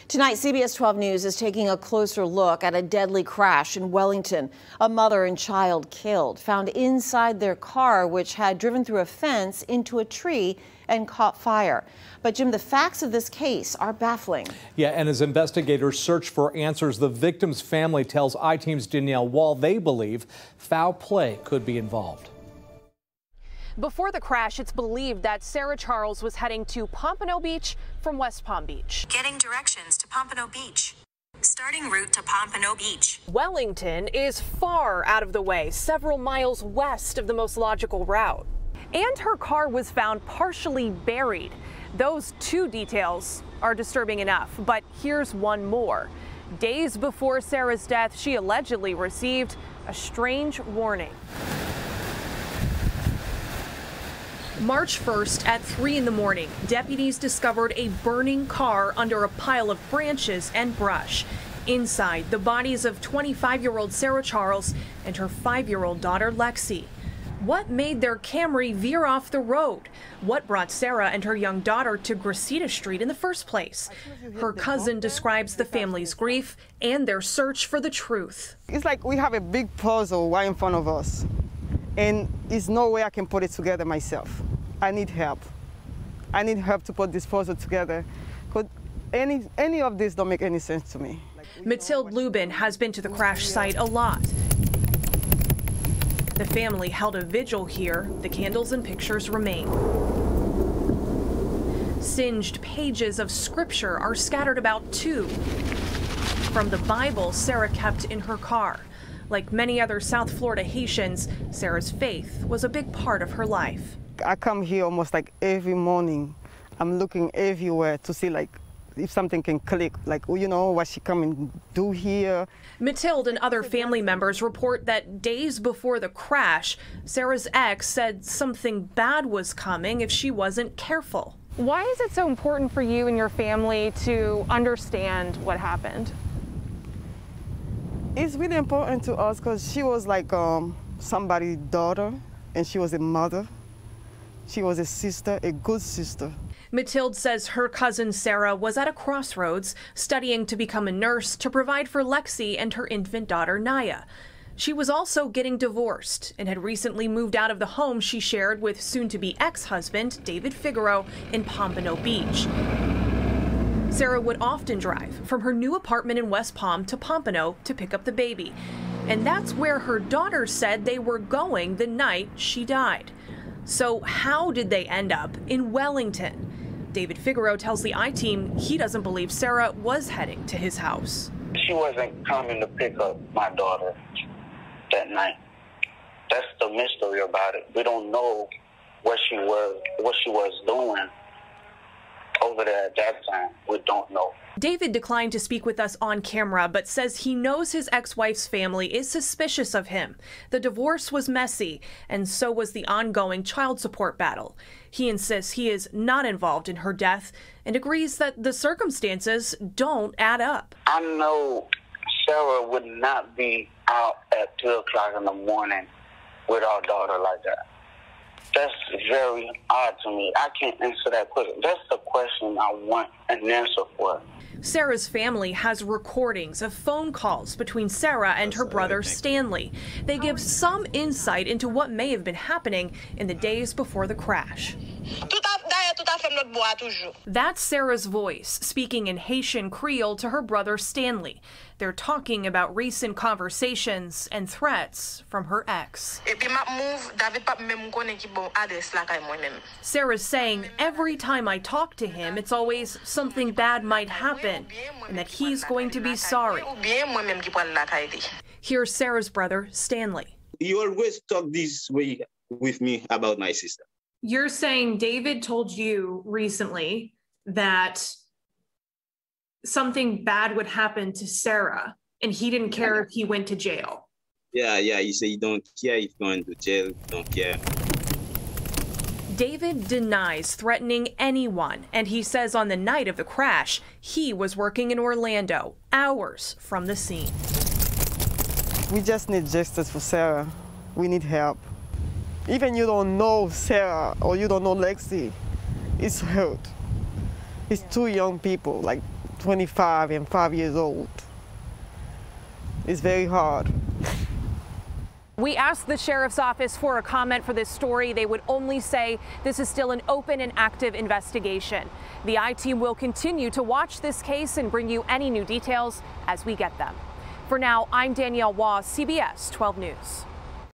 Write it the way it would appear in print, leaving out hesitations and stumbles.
Tonight, CBS 12 News is taking a closer look at a deadly crash in Wellington. A mother and child killed, found inside their car, which had driven through a fence into a tree and caught fire. But Jim, the facts of this case are baffling. Yeah, and as investigators search for answers, the victim's family tells I-Team's Danielle Wall they believe foul play could be involved. Before the crash, it's believed that Sarah Charles was heading to Pompano Beach from West Palm Beach. Getting directions to Pompano Beach. Starting route to Pompano Beach. Wellington is far out of the way, several miles west of the most logical route. And her car was found partially buried. Those two details are disturbing enough, but here's one more. Days before Sarah's death, she allegedly received a strange warning. March 1st at 3 in the morning, deputies discovered a burning car under a pile of branches and brush. Inside, the bodies of 25-year-old Sarah Charles and her 5-year-old daughter, Lexi. What made their Camry veer off the road? What brought Sarah and her young daughter to Gracita Street in the first place? Her cousin describes the family's grief and their search for the truth. It's like we have a big puzzle right in front of us, and there's no way I can put it together myself. I need help. I need help to put this puzzle together. Because any of this don't make any sense to me. Mathilde Lubin has been to the crash site a lot. The family held a vigil here. The candles and pictures remain. Singed pages of scripture are scattered about too. From the Bible Sarah kept in her car. Like many other South Florida Haitians, Sarah's faith was a big part of her life. I come here almost like every morning. I'm looking everywhere to see like if something can click, like, you know, what she come and do here. Mathilde and other family members report that days before the crash, Sarah's ex said something bad was coming if she wasn't careful. Why is it so important for you and your family to understand what happened? It's really important to us because she was like somebody's daughter, and she was a mother. She was a sister, a good sister. Mathilde says her cousin Sarah was at a crossroads, studying to become a nurse to provide for Lexi and her infant daughter Naya. She was also getting divorced and had recently moved out of the home she shared with soon-to-be ex-husband David Figaro in Pompano Beach. Sarah would often drive from her new apartment in West Palm to Pompano to pick up the baby. And that's where her daughter said they were going the night she died. So how did they end up in Wellington? David Figaro tells the I-Team he doesn't believe Sarah was heading to his house. She wasn't coming to pick up my daughter that night. That's the mystery about it. We don't know what she was doing over there at that time. We don't know. David declined to speak with us on camera, but says he knows his ex-wife's family is suspicious of him. The divorce was messy, and so was the ongoing child support battle. He insists he is not involved in her death and agrees that the circumstances don't add up. I know Sarah would not be out at 2 o'clock in the morning with our daughter like that. That's very odd to me. I can't answer that question. That's the question I want an answer for. Sarah's family has recordings of phone calls between Sarah and her brother Stanley. They give some insight into what may have been happening in the days before the crash. That's Sarah's voice, speaking in Haitian Creole to her brother Stanley. They're talking about recent conversations and threats from her ex. Sarah's saying, every time I talk to him, it's always something bad might happen, and that he's going to be sorry. Here's Sarah's brother, Stanley. You always talk this way with me about my sister. You're saying David told you recently that something bad would happen to Sarah, and he didn't care if he went to jail. Yeah, he said he don't care if going to jail, don't care. David denies threatening anyone, and he says on the night of the crash, he was working in Orlando, hours from the scene. We just need justice for Sarah. We need help. Even you don't know Sarah or you don't know Lexi, it's hurt. It's two young people, like 25 and 5 years old. It's very hard. We asked the sheriff's office for a comment for this story. They would only say this is still an open and active investigation. The I-Team will continue to watch this case and bring you any new details as we get them. For now, I'm Danielle Waugh, CBS 12 News.